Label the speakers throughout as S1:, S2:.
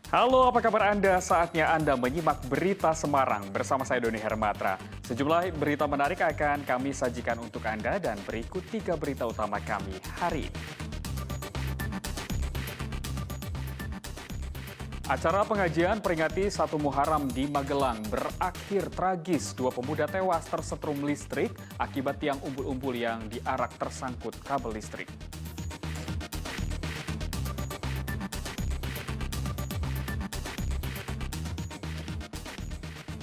S1: Halo, apa kabar Anda? Saatnya Anda menyimak Berita Semarang bersama saya Doni Hermatra. Sejumlah berita menarik akan kami sajikan untuk Anda dan berikut 3 berita utama kami hari ini. Acara pengajian peringati 1 Muharram di Magelang berakhir tragis. 2 pemuda tewas tersetrum listrik akibat tiang umbul-umbul yang diarak tersangkut kabel listrik.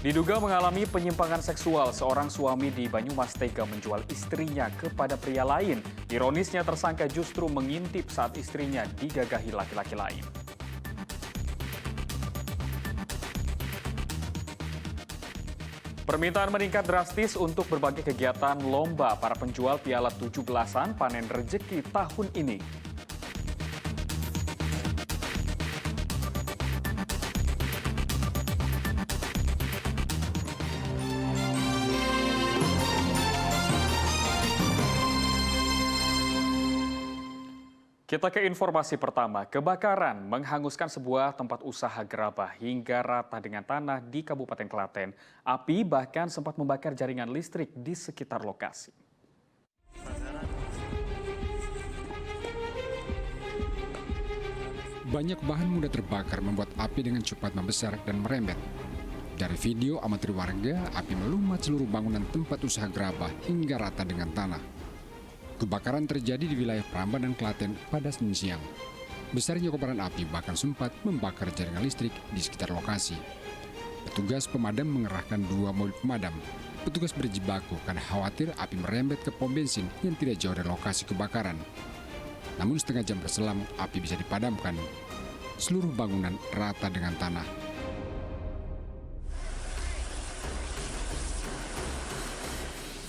S1: Diduga mengalami penyimpangan seksual, seorang suami di Banyumas tega menjual istrinya kepada pria lain. Ironisnya tersangka justru mengintip saat istrinya digagahi laki-laki lain. Permintaan meningkat drastis untuk berbagai kegiatan lomba para penjual piala 17-an panen rejeki tahun ini. Kita ke informasi pertama. Kebakaran menghanguskan sebuah tempat usaha gerabah hingga rata dengan tanah di Kabupaten Klaten. Api bahkan sempat membakar jaringan listrik di sekitar lokasi.
S2: Banyak bahan mudah terbakar membuat api dengan cepat membesar dan merembet. Dari video amatir warga, api melumat seluruh bangunan tempat usaha gerabah hingga rata dengan tanah. Kebakaran terjadi di wilayah Prambanan, Klaten pada Senin siang. Besarnya kobaran api bahkan sempat membakar jaringan listrik di sekitar lokasi. Petugas pemadam mengerahkan 2 mobil pemadam. Petugas berjibaku karena khawatir api merembet ke pom bensin yang tidak jauh dari lokasi kebakaran. Namun setengah jam berselang, api bisa dipadamkan. Seluruh bangunan rata dengan tanah.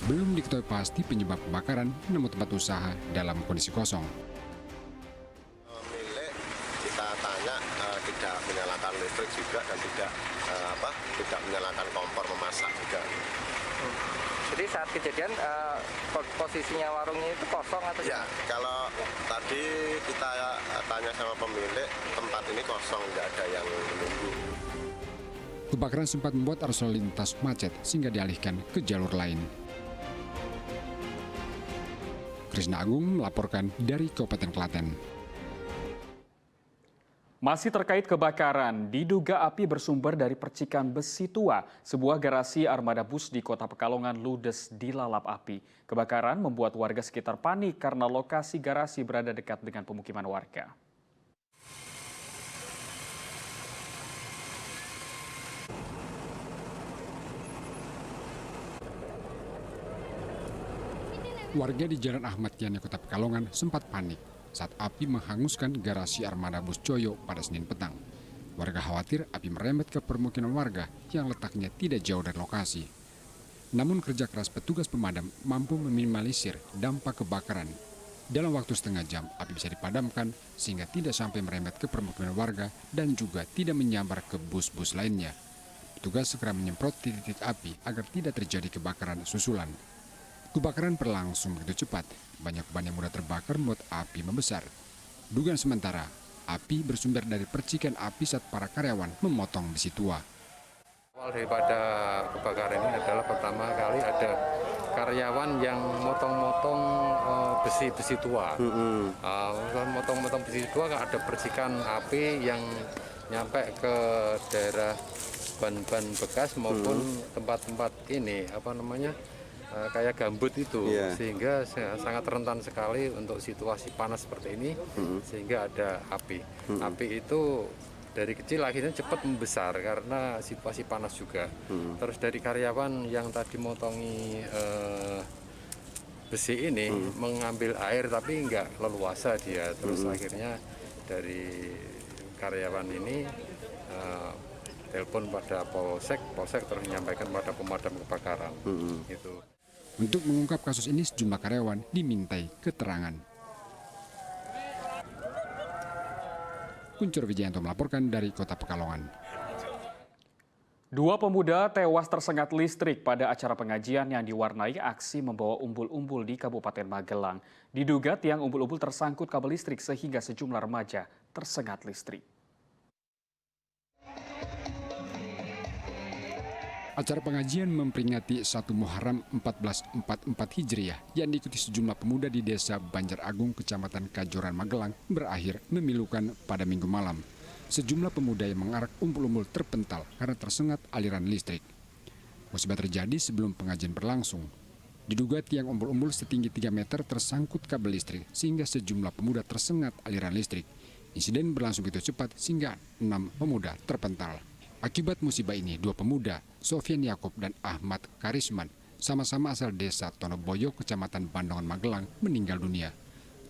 S2: Belum diketahui pasti penyebab kebakaran, namun tempat usaha dalam kondisi kosong.
S3: Pemilik kita tanya tidak menyalakan listrik juga dan tidak menyalakan kompor memasak juga.
S4: Jadi saat kejadian posisinya warungnya itu kosong atau?
S3: Ya, kalau tadi kita tanya sama pemilik, tempat ini kosong, nggak ada yang menunggu.
S2: Kebakaran sempat membuat arus lalu lintas macet sehingga dialihkan ke jalur lain. Krisna Agung melaporkan dari Kabupaten Klaten.
S1: Masih terkait kebakaran, diduga api bersumber dari percikan besi tua. Sebuah garasi armada bus di Kota Pekalongan ludes dilalap api. Kebakaran membuat warga sekitar panik karena lokasi garasi berada dekat dengan pemukiman warga.
S2: Warga di Jalan Ahmad Yani, Kota Pekalongan sempat panik saat api menghanguskan garasi armada bus Coyo pada Senin petang. Warga khawatir api merembet ke permukiman warga yang letaknya tidak jauh dari lokasi. Namun kerja keras petugas pemadam mampu meminimalisir dampak kebakaran. Dalam waktu setengah jam, api bisa dipadamkan sehingga tidak sampai merembet ke permukiman warga dan juga tidak menyambar ke bus-bus lainnya. Petugas segera menyemprot titik-titik api agar tidak terjadi kebakaran susulan. Kebakaran berlangsung begitu cepat, banyak ban yang mudah terbakar membuat api membesar. Dugaan sementara, api bersumber dari percikan api saat para karyawan memotong besi tua.
S4: Awal daripada kebakaran ini adalah pertama kali ada karyawan yang motong-motong besi tua. Motong-motong besi tua ada percikan api yang nyampe ke daerah ban-ban bekas maupun tempat-tempat ini kayak gambut itu, sehingga sangat rentan sekali untuk situasi panas seperti ini, sehingga ada api. Api itu dari kecil akhirnya cepat membesar karena situasi panas juga. Terus dari karyawan yang tadi motongi besi ini mengambil air tapi nggak leluasa dia. Terus akhirnya dari karyawan ini telepon pada polsek terus menyampaikan pada pemadam kebakaran. Gitu.
S2: Untuk mengungkap kasus ini, sejumlah karyawan dimintai keterangan. Kuncur Wijayanto melaporkan dari Kota Pekalongan.
S1: 2 pemuda tewas tersengat listrik pada acara pengajian yang diwarnai aksi membawa umbul-umbul di Kabupaten Magelang. Diduga tiang umbul-umbul tersangkut kabel listrik sehingga sejumlah remaja tersengat listrik.
S2: Acara pengajian memperingati 1 Muharram 1444 Hijriah yang diikuti sejumlah pemuda di Desa Banjar Agung, Kecamatan Kajoran, Magelang berakhir memilukan pada Minggu malam. Sejumlah pemuda yang mengarak umpul-umpul terpental karena tersengat aliran listrik. Musibah terjadi sebelum pengajian berlangsung. Diduga tiang umpul-umpul setinggi 3 meter tersangkut kabel listrik sehingga sejumlah pemuda tersengat aliran listrik. Insiden berlangsung begitu cepat sehingga 6 pemuda terpental. Akibat musibah ini, 2 pemuda, Sofian Yakob dan Ahmad Karisman, sama-sama asal desa Tonoboyo, Kecamatan Bandongan, Magelang, meninggal dunia.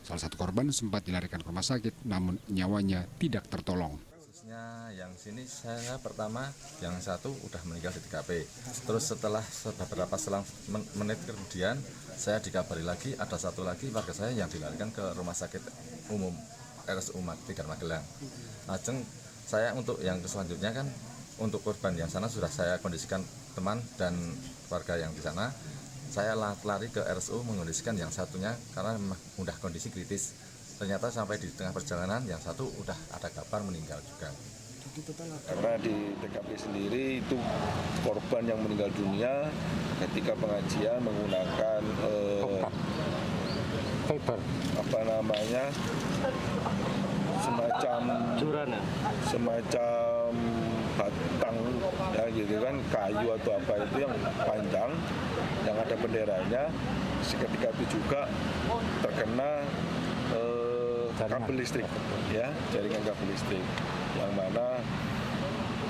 S2: Salah satu korban sempat dilarikan ke rumah sakit, namun nyawanya tidak tertolong.
S5: Kasusnya yang sini saya pertama, yang satu udah meninggal di TKP. Terus setelah beberapa selang menit kemudian, saya dikabari lagi ada satu lagi warga saya yang dilarikan ke rumah sakit umum RSU Tigar Magelang. Ajeng saya untuk yang selanjutnya kan, untuk korban yang sana sudah saya kondisikan teman dan warga yang di sana. Saya lari ke RSU mengondisikan yang satunya karena memang udah kondisi kritis. Ternyata sampai di tengah perjalanan yang satu udah ada kabar meninggal juga.
S6: Karena di TKP sendiri itu korban yang meninggal dunia ketika pengajian menggunakan semacam batang ya gitu kan, kayu atau apa itu yang panjang yang ada benderanya. Seketika itu juga terkena kabel listrik ya, jaringan kabel listrik, yang mana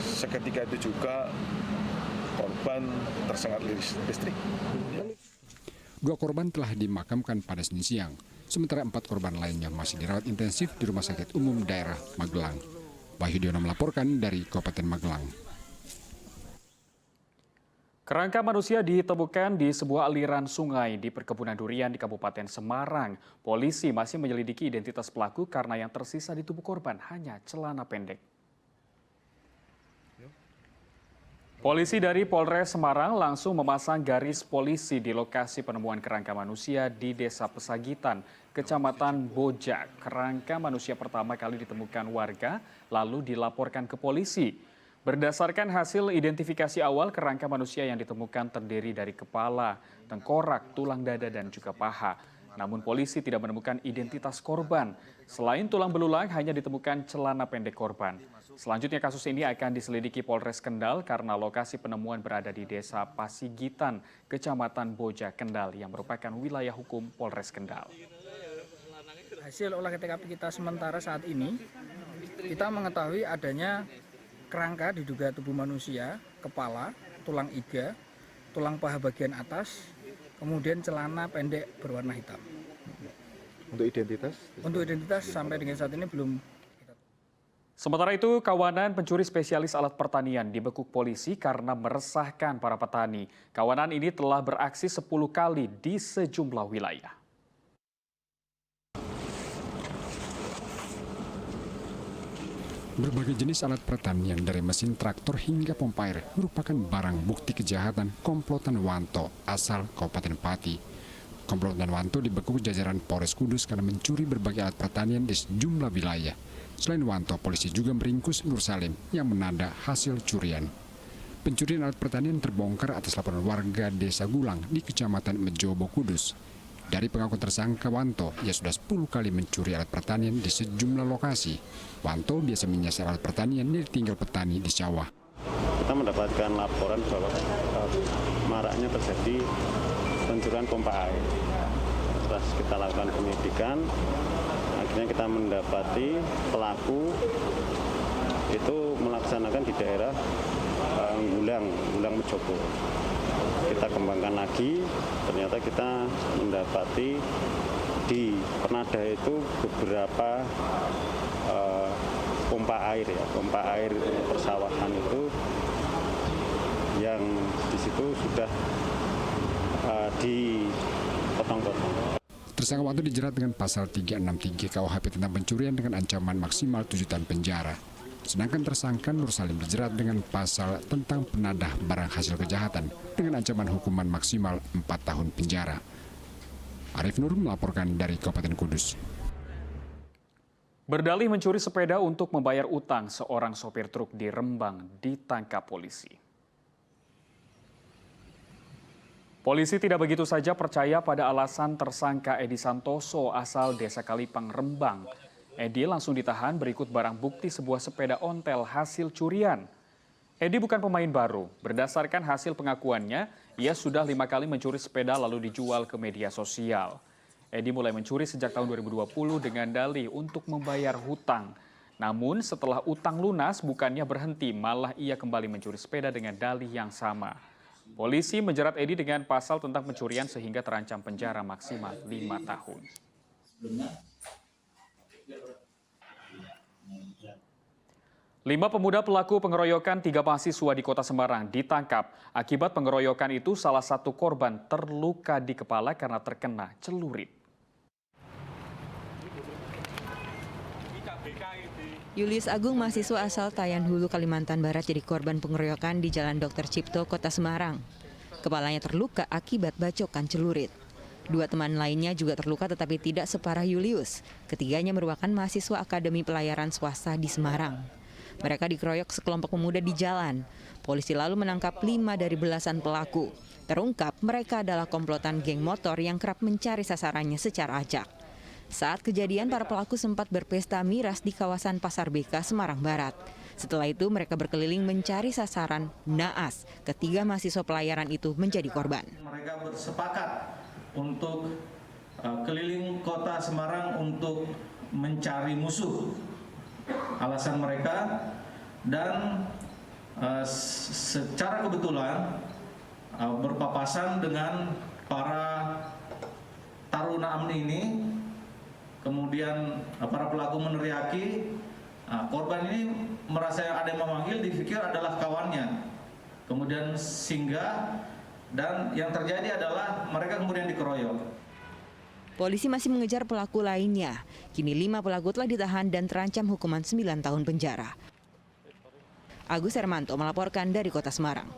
S6: seketika itu juga korban tersengat listrik.
S2: 2 korban telah dimakamkan pada Senin siang, sementara 4 korban lainnya masih dirawat intensif di Rumah Sakit Umum Daerah Magelang. Wahyudiono melaporkan dari Kabupaten Magelang.
S1: Kerangka manusia ditemukan di sebuah aliran sungai di perkebunan durian di Kabupaten Semarang. Polisi masih menyelidiki identitas pelaku karena yang tersisa di tubuh korban hanya celana pendek. Polisi dari Polres Semarang langsung memasang garis polisi di lokasi penemuan kerangka manusia di Desa Pesagitan, Kecamatan Bojak. Kerangka manusia pertama kali ditemukan warga, lalu dilaporkan ke polisi. Berdasarkan hasil identifikasi awal, kerangka manusia yang ditemukan terdiri dari kepala, tengkorak, tulang dada, dan juga paha. Namun polisi tidak menemukan identitas korban. Selain tulang belulang, hanya ditemukan celana pendek korban. Selanjutnya kasus ini akan diselidiki Polres Kendal karena lokasi penemuan berada di Desa Pasigitan, Kecamatan Bojak, Kendal yang merupakan wilayah hukum Polres Kendal.
S7: Hasil olah TKP kita sementara saat ini, kita mengetahui adanya kerangka diduga tubuh manusia, kepala, tulang iga, tulang paha bagian atas, kemudian celana pendek berwarna hitam.
S6: Untuk identitas?
S7: Untuk identitas sampai dengan saat ini belum.
S1: Sementara itu, kawanan pencuri spesialis alat pertanian dibekuk polisi karena meresahkan para petani. Kawanan ini telah beraksi 10 kali di sejumlah wilayah.
S2: Berbagai jenis alat pertanian dari mesin traktor hingga pompa air merupakan barang bukti kejahatan komplotan Wanto asal Kabupaten Pati. Komplotan Wanto dibekuk jajaran Polres Kudus karena mencuri berbagai alat pertanian di sejumlah wilayah. Selain Wanto, polisi juga meringkus Nur Salim yang menada hasil curian. Pencurian alat pertanian terbongkar atas laporan warga Desa Gulang di Kecamatan Mejobo, Kudus. Dari pengakuan tersangka Wanto, ia sudah 10 kali mencuri alat pertanian di sejumlah lokasi. Wanto biasa menyasar alat pertanian yang ditinggal petani di sawah.
S8: Kita mendapatkan laporan bahwa maraknya terjadi pencurian pompa air. Setelah kita lakukan penyidikan, akhirnya kita mendapati pelaku itu melaksanakan di daerah Gulang Mejobo. Kita kembangkan lagi, ternyata kita mendapati di Penada itu beberapa pompa air persawahan itu yang di situ sudah dipotong-potong.
S2: Tersangka Wanto dijerat dengan pasal 363 KUHP tentang pencurian dengan ancaman maksimal 7 tahun penjara. Sedangkan tersangka Nur Salim dijerat dengan pasal tentang penadah barang hasil kejahatan dengan ancaman hukuman maksimal 4 tahun penjara. Arif Nur melaporkan dari Kabupaten Kudus.
S1: Berdalih mencuri sepeda untuk membayar utang, seorang sopir truk di Rembang ditangkap polisi. Polisi tidak begitu saja percaya pada alasan tersangka Edi Santoso asal Desa Kalipang, Rembang. Edi langsung ditahan berikut barang bukti sebuah sepeda ontel hasil curian. Edi bukan pemain baru. Berdasarkan hasil pengakuannya, ia sudah 5 kali mencuri sepeda lalu dijual ke media sosial. Edi mulai mencuri sejak tahun 2020 dengan dalih untuk membayar hutang. Namun setelah utang lunas bukannya berhenti, malah ia kembali mencuri sepeda dengan dalih yang sama. Polisi menjerat Edi dengan pasal tentang pencurian sehingga terancam penjara maksimal 5 tahun. 5 pemuda pelaku pengeroyokan 3 mahasiswa di Kota Semarang ditangkap. Akibat pengeroyokan itu, salah satu korban terluka di kepala karena terkena celurit.
S9: Julius Agung, mahasiswa asal Tayan Hulu, Kalimantan Barat, jadi korban pengeroyokan di Jalan Dr. Cipto, Kota Semarang. Kepalanya terluka akibat bacokan celurit. 2 teman lainnya juga terluka tetapi tidak separah Julius. Ketiganya merupakan mahasiswa Akademi Pelayaran Swasta di Semarang. Mereka dikeroyok sekelompok pemuda di jalan. Polisi lalu menangkap 5 dari belasan pelaku. Terungkap mereka adalah komplotan geng motor yang kerap mencari sasarannya secara acak. Saat kejadian, para pelaku sempat berpesta miras di kawasan Pasar BK, Semarang Barat. Setelah itu mereka berkeliling mencari sasaran naas. Ketiga mahasiswa pelayaran itu menjadi korban.
S10: Mereka bersepakat untuk keliling kota Semarang untuk mencari musuh. Alasan mereka, dan secara kebetulan berpapasan dengan para taruna AMNI ini. Kemudian para pelaku meneriaki, korban ini merasa ada yang memanggil, dipikir adalah kawannya. Kemudian singgah, dan yang terjadi adalah mereka kemudian dikeroyok.
S9: Polisi masih mengejar pelaku lainnya. Kini 5 pelaku telah ditahan dan terancam hukuman 9 tahun penjara. Agus Hermanto melaporkan dari Kota Semarang.